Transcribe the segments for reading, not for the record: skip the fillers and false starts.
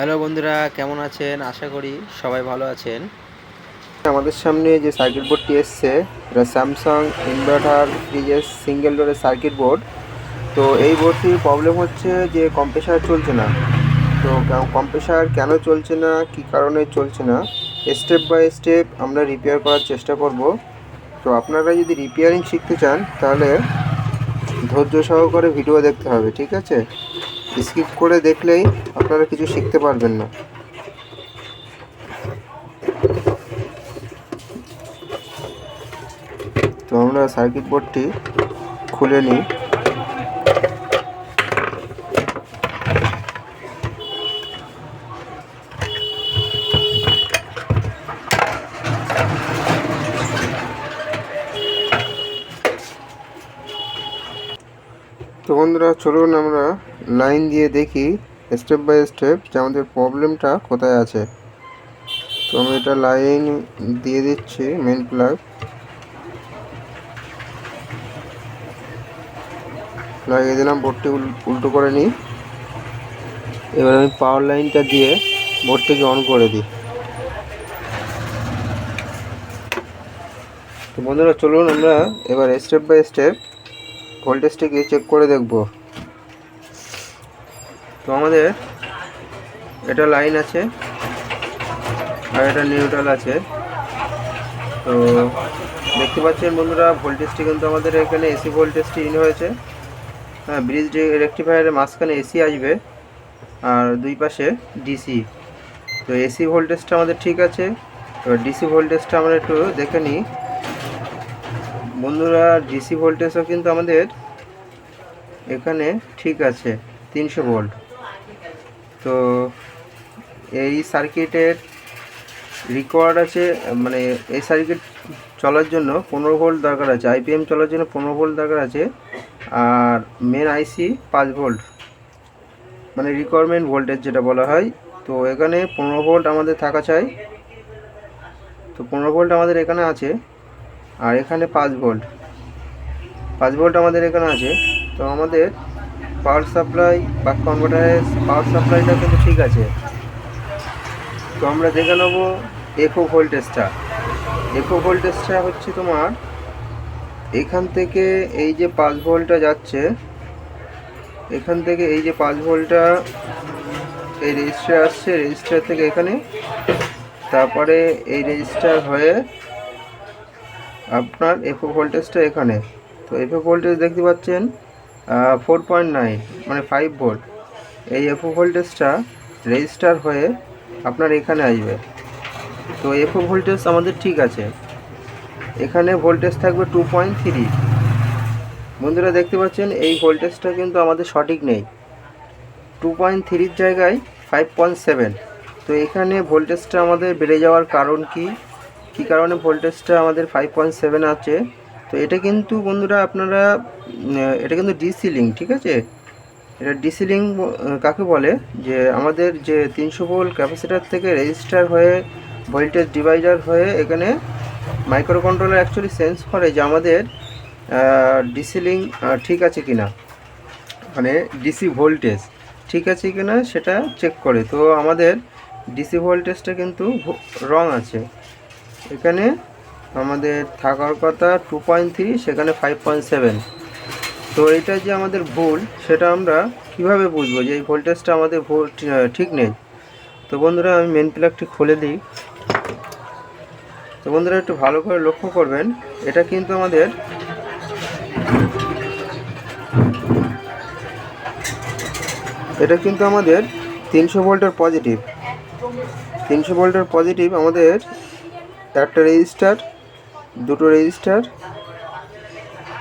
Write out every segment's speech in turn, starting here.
Hello বন্ধুরা, কেমন আছেন? আশা করি সবাই ভালো আছেন। আমাদের সামনে যে সার্কিট বোর্ডটি এসছে, এটা স্যামসাং ইনভার্টার ফ্রিজের সিঙ্গেল ডোরের সার্কিট বোর্ড। তো এই বোর্ডটির প্রবলেম হচ্ছে যে কম্প্রেসার চলছে না। তো কম্প্রেসার কেন চলছে না, কী কারণে চলছে না, স্টেপ বাই স্টেপ আমরা রিপেয়ার করার চেষ্টা করব। তো আপনারা যদি রিপেয়ারিং শিখতে চান তাহলে ধৈর্য সহকারে ভিডিও দেখতে হবে, ঠিক আছে? স্কিপ করে দেখলেই আপনারা কিছু শিখতে পারবেন না। তো আমরা সার্কিট বোর্ডটি খুলে নিই। তো বন্ধুরা, চলুন আমরা লাইন দিয়ে দেখি স্টেপ বাই স্টেপ যে আমাদের প্রবলেমটা কোথায় আছে। তো আমি এটা লাইন দিয়ে দিচ্ছি, মেন প্লাগ লাগিয়ে দিলাম। বোর্ডটি উল্টো করে নিই। এবার আমি পাওয়ার লাইনটা দিয়ে বোর্ডটিকে অন করে দিই। তো বন্ধুরা, চলুন আমরা এবার স্টেপ বাই স্টেপ ভোল্টেজটিকে চেক করে দেখব। তো আমাদের এটা লাইন আছে আর এটা নিউট্রাল আছে। তো দেখতে পাচ্ছেন বন্ধুরা, ভোল্টেজটি কিন্তু আমাদের এখানে এসি ভোল্টেজটি ইন হয়েছে। হ্যাঁ, ব্রিজ রেকটিফায়ারের মাঝখানে এসি আসবে আর দুই পাশে ডিসি। তো এসি ভোল্টেজটা আমাদের ঠিক আছে। এবার ডিসি ভোল্টেজটা আমরা একটু দেখে নিই। বন্ধুরা, ডিসি ভোল্টেজও কিন্তু আমাদের এখানে ঠিক আছে, 300 ভোল্ট। তো এই সার্কিটের রিকোয়ার্ড আছে, মানে এই সার্কিট চলার জন্য 15 ভোল্ট দরকার আছে, আইপিএম চলার জন্য 15 ভোল্ট দরকার আছে। আর মেন আইসি 5 ভোল্ট, মানে রিকোয়ারমেন্ট ভোল্টেজ যেটা বলা হয়। তো এখানে 15 ভোল্ট আমাদের থাকা চাই। তো 15 ভোল্ট আমাদের এখানে আছে আর এখানে 5 ভোল্ট আমাদের এখানে আছে। তো আমাদের পাওয়ার সাপ্লাই বা কনভার্টারের পাওয়ার সাপ্লাইটা কিন্তু ঠিক আছে। তো আমরা দেখে নেব এফও ভোল্টেজটা। এফও ভোল্টেজটা হচ্ছে তোমার এখান থেকে এই যে 5 ভোল্টটা যাচ্ছে, এখান থেকে এই যে 5 ভোল্টটা এই রেজিস্টার আসছে, রেজিস্টার থেকে এখানে, তারপরে এই রেজিস্টার হয়ে আপনার এফও ভোল্টেজটা এখানে। তো এফও ভোল্টেজ দেখতে পাচ্ছেন 4.9, মানে 5 ভোল্ট। এই এফও ভোল্টেজটা রেজিস্টার হয়ে আপনার এখানে আসবে। তো এফও ভোল্টেজ আমাদের ঠিক আছে। এখানে ভোল্টেজ থাকবে 2.3। বন্ধুরা দেখতে পাচ্ছেন এই ভোল্টেজটা কিন্তু আমাদের সঠিক নেই, 2.3-র জায়গায় 5.7। তো এখানে ভোল্টেজটা আমাদের বেড়ে যাওয়ার কারণ কী কারণে ভোল্টেজটা আমাদের 5.7 আছে। তো এটা কিন্তু বন্ধুরা আপনারা এটা কিন্তু ডিসি লিঙ্ক, ঠিক আছে? এটা ডিসি লিঙ্ক কাকে বলে, যে আমাদের যে 300 ভোল্ট ক্যাপাসিটার থেকে রেজিস্টার হয়ে ভোল্টেজ ডিভাইডার হয়ে এখানে মাইক্রো কন্ট্রোলার অ্যাকচুয়ালি সেন্স করে যে আমাদের ডিসি লিঙ্ক ঠিক আছে কিনা, মানে ডিসি ভোল্টেজ ঠিক আছে কিনা সেটা চেক করে। তো আমাদের ডিসি ভোল্টেজটা কিন্তু রং আছে। এখানে আমাদের থাকার কথা 2.3, সেখানে 5.7। তো এটা যে আমাদের ভুল, সেটা আমরা কিভাবে বুঝবো যে এই ভোল্টেজটা আমাদের ঠিক নেই? তো বন্ধুরা, আমি মেন প্লাগটি খুলে দিই। তো বন্ধুরা, একটু ভালো করে লক্ষ্য করবেন, এটা কিন্তু আমাদের এটা কিন্তু আমাদের 300 ভোল্টের পজিটিভ। 300 ভোল্টের পজিটিভ আমাদের একটা রেজিস্টার, দুটো রেজিস্টার,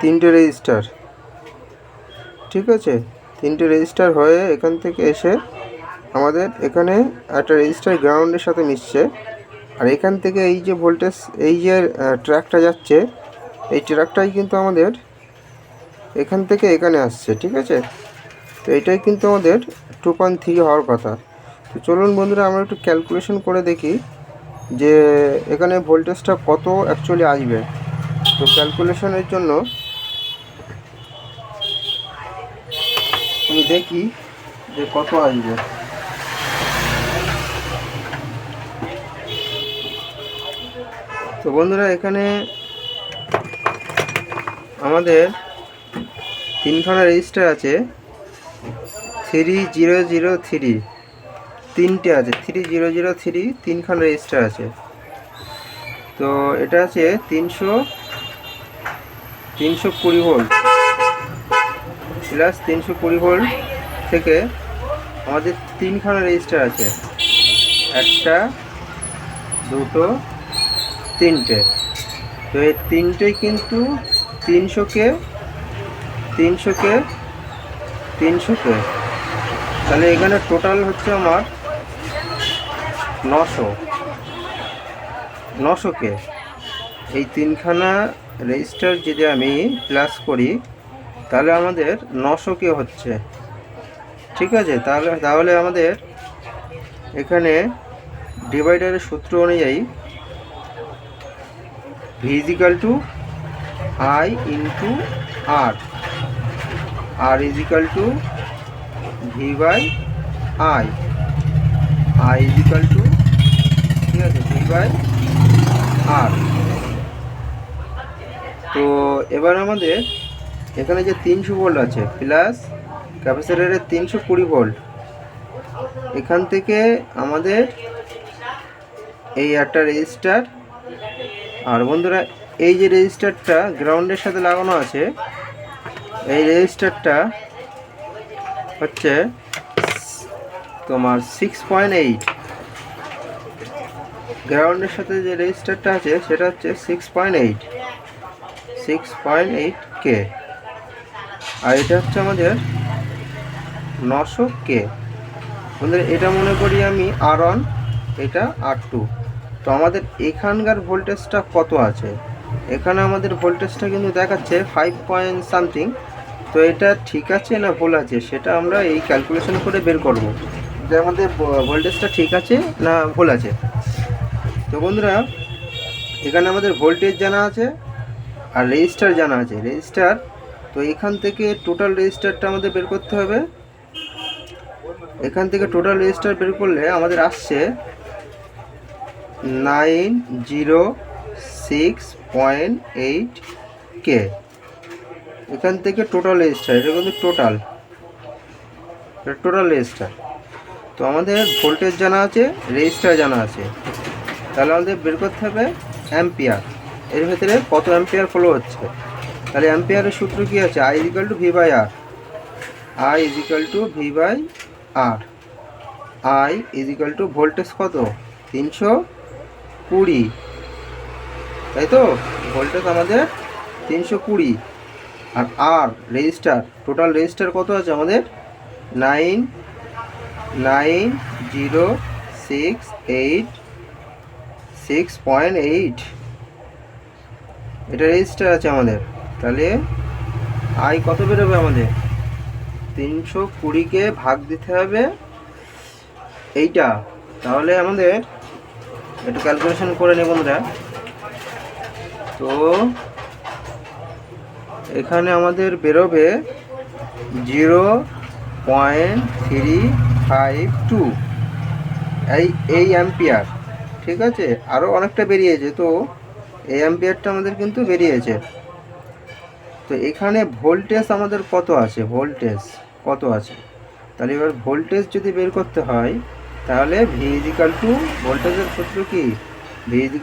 তিনটে রেজিস্টার, ঠিক আছে? তিনটে রেজিস্টার হয়ে এখান থেকে এসে আমাদের এখানে একটা রেজিস্টার গ্রাউন্ডের সাথে মিশছে। আর এখান থেকে এই যে ভোল্টেজ, এই যে ট্র্যাকটা যাচ্ছে, এই ট্র্যাকটাই কিন্তু আমাদের এখান থেকে এখানে আসছে, ঠিক আছে? তো এটাই কিন্তু আমাদের 2.3 হওয়ার কথা। তো চলুন বন্ধুরা, আমরা একটু ক্যালকুলেশন করে দেখি যে এখানে ভোল্টেজটা কত অ্যাকচুয়ালি আসবে। তো ক্যালকুলেশনের জন্য আমি দেখি যে কত আসবে। তো বন্ধুরা এখানে আমাদের তিনখানা রেজিস্টার আছে, 3003 তিনটে আছে, 3003 তিনখানা রেজিস্টার আছে। তো এটা আছে 320 ভোল্ট প্লাস 320 ভোল্ট থেকে আমাদের তিনখানা রেজিস্টার আছে, একটা, দুটো, তিনটে। তো এই তিনটেই কিন্তু 300 কে, তাহলে এখানে টোটাল হচ্ছে আমার 900 কে। এই তিনখানা রেজিস্টার যদি আমি প্লাস করি তাহলে আমাদের 900 কে হচ্ছে, ঠিক আছে। তাহলে আমাদের এখানে ডিভাইডারের সূত্র অনুযায়ী V = I × R, R = V/I, I ঠিক আছে V/R। তো এবার আমাদের এখানে যে 300 ভোল্ট আছে প্লাস ক্যাপাসিটরের 320 ভোল্ট, এখান থেকে আমাদের এই একটা রেজিস্টার, আর বন্ধুরা এই যে রেজিস্টারটা গ্রাউন্ডের সাথে লাগানো আছে, এই রেজিস্টারটা হচ্ছে তোমার 6.8, গ্রাউন্ডের সাথে যে রেজিস্টারটা আছে সেটা হচ্ছে 6.8 কে, আর এটা হচ্ছে আমাদের 900 কে। বন্ধুরা এটা মনে করি আমি R1, এটা R2। তো আমাদের এখানকার ভোল্টেজটা কত আছে, এখানে আমাদের ভোল্টেজটা কিন্তু দেখাচ্ছে 5 পয়েন্ট সামথিং। তো এটা ঠিক আছে না ভুল আছে সেটা আমরা এই ক্যালকুলেশন করে বের করব যে আমাদের ভোল্টেজটা ঠিক আছে না ভুল আছে। তো বন্ধুরা এখানে আমাদের ভোল্টেজ জানা আছে আর রেজিস্টার জানা আছে, রেজিস্টার। তো এখান থেকে টোটাল রেজিস্টারটা আমাদের বের করতে হবে। এখান থেকে টোটাল রেজিস্টার বের করলে আমাদের আসছে 906.8 কে। এখান থেকে টোটাল রেজিস্টার, এটা কিন্তু টোটাল রেজিস্টার। তো আমাদের ভোল্টেজ জানা আছে, রেজিস্টার জানা আছে, তাহলে আমাদের বের করতে হবে অ্যাম্পিয়ার, এর ভেতরে কত অ্যাম্পিয়ার ফ্লো হচ্ছে। তাহলে অ্যাম্পিয়ারের সূত্র কি আছে, I = V/R, I = V/R, I = voltage কত 320, তাই তো ভোল্টেজ আমাদের 320, আর R রেজিস্টার, টোটাল রেজিস্টার কত আছে আমাদের 99068, এটা রেজিস্টার আছে আমাদের। তাহলে I কত বেরোবে আমাদের, 320 কে ভাগ দিতে হবে এইটা। তাহলে আমাদের একটু ক্যালকুলেশন করে নেব বন্ধুরা। তো এখানে আমাদের বেরোবে 0.352 এই অ্যাম্পিয়ার, ঠিক আছে। আরও অনেকটা বেরিয়েছে, তো এই অ্যাম্পিয়ারটা আমাদের কিন্তু বেরিয়েছে। তো এখানে ভোল্টেজ আমাদের কত আছে, তাহলে এবার ভোল্টেজ যদি বের করতে হয় তাহলে V = ভোল্টেজের সূত্র কি, V =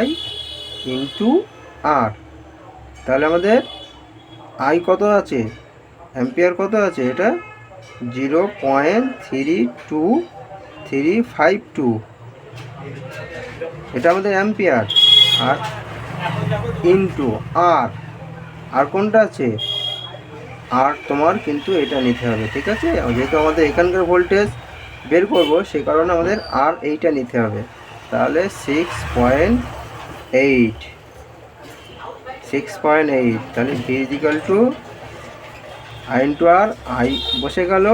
I × R। তাহলে আমাদের I কত আছে, অ্যাম্পিয়ার কত আছে, এটা 0.32352, এটা আমাদের অ্যাম্পিয়ার। আর ইন্টু আর কোনটা আছে, আর তোমার কিন্তু এটা নিতে হবে, ঠিক আছে। যেহেতু আমাদের এখানকার ভোল্টেজ বের করব সেই কারণে আমাদের আর এইটা নিতে হবে। তাহলে 6.8, তাহলে V = I × R, I বসে গেল,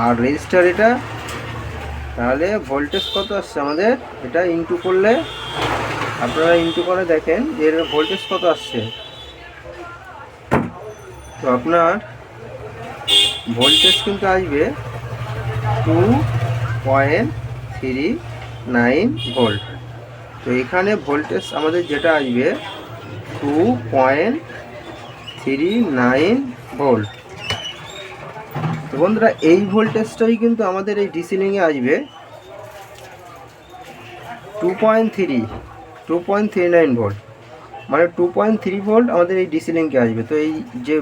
আর রেজিস্টার এটা। তাহলে ভোল্টেজ কত আসছে আমাদের, এটা ইনটু করলে, আপনারা ইনটু করে দেখেন যে এর ভোল্টেজ কত আসছে। তো আপনার ভোল্টেজ কিন্তু আসবে 2.39 ভোল্ট। তো এখানে ভোল্টেজ আমাদের যেটা আসবে 2.39 ভোল্ট। তো বন্ধুরা এই ভোল্টেজটাই কিন্তু আমাদের এই ডিসি লিংয়ে আসবে 2.39 ভোল্ট, মানে 2.3 ভোল্ট আমাদের এই ডিসি লিংকে আসবে। তো এই যে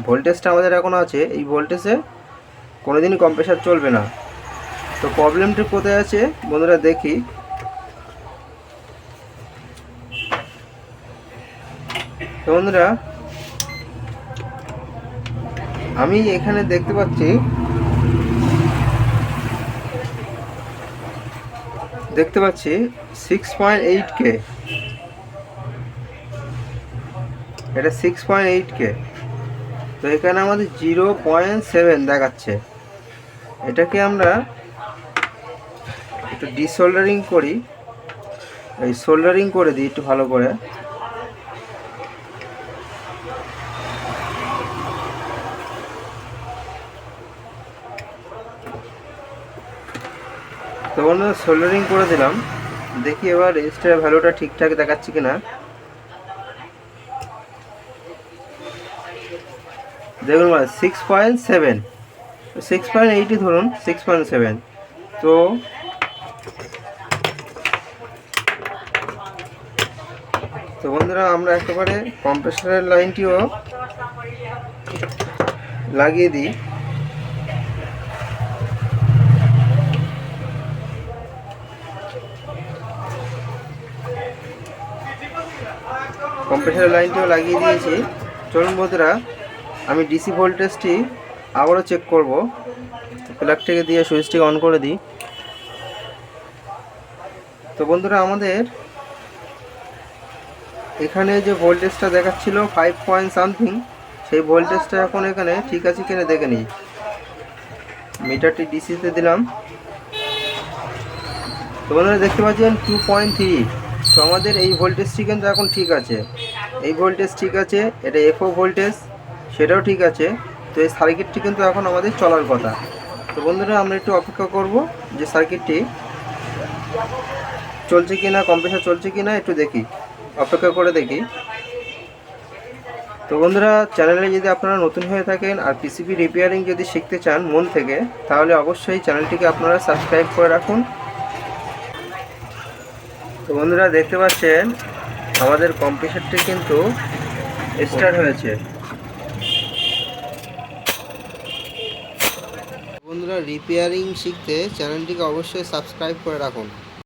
ভোল্টেজটা আমাদের এখন আছে, এই ভোল্টেজে কোনোদিনই কম্প্রেসার চলবে না। তো প্রবলেমটি কোথায় আছে বন্ধুরা দেখি। তো বন্ধুরা আমি এখানে দেখতে পাচ্ছি দেখতে পাচ্ছি 6.8K, এটা 6.8K। তো এখানে আমাদের 0.7 দেখাচ্ছে। এটাকে আমরা একটু ডিসোল্ডারিং করি, এই সোল্ডারিং করে দিই একটু ভালো করে। তো বন্ধুরা সোল্ডারিং করে দিলাম, দেখি এবার রেজিস্টারের ভ্যালুটা ঠিকঠাক দেখাচ্ছে কিনা। দেখুন 6.7, 6.8ই ধরুন, 6.7। তো বন্ধুরা আমরা একেবারে কম্প্রেসারের লাইনটিও লাগিয়ে দিই। কম্প্রেসারের লাইনটিও লাগিয়ে দিয়েছি। চলুন বন্ধুরা আমি ডিসি ভোল্টেজটি আবারও চেক করব। প্লাগটিকে দিয়ে সুইচটি অন করে দিই। তো বন্ধুরা আমাদের এখানে যে ভোল্টেজটা দেখাচ্ছিল 5 পয়েন্ট সামথিং, সেই ভোল্টেজটা এখন এখানে ঠিক আছে কিনা দেখে নিই। মিটারটি ডিসিতে দিলাম। তো বন্ধুরা দেখতে পাচ্ছেন 2.3। তো আমাদের এই ভোল্টেজটি কিন্তু এখন ঠিক আছে, এই ভোল্টেজ ঠিক আছে, এটা এফও ভোল্টেজ সেটাও ঠিক আছে। তো এই সার্কিটটি কিন্তু এখন আমাদের চলার কথা। তো বন্ধুরা আমরা একটু অপেক্ষা করব যে সার্কিটটি চলছে কি না, কম্প্রেসার চলছে কি না একটু দেখি, অপেক্ষা করে দেখি। তো বন্ধুরা চ্যানেলে যদি আপনারা নতুন হয়ে থাকেন আর পিসিবি রিপেয়ারিং যদি শিখতে চান মন থেকে, তাহলে অবশ্যই চ্যানেলটিকে আপনারা সাবস্ক্রাইব করে রাখুন। তো বন্ধুরা দেখতে পাচ্ছেন আমাদের কম্প্রেসারটি কিন্তু স্টার্ট হয়েছে। বন্ধুরা রিপেয়ারিং শিখতে চ্যানেলটিকে অবশ্যই সাবস্ক্রাইব করে রাখুন।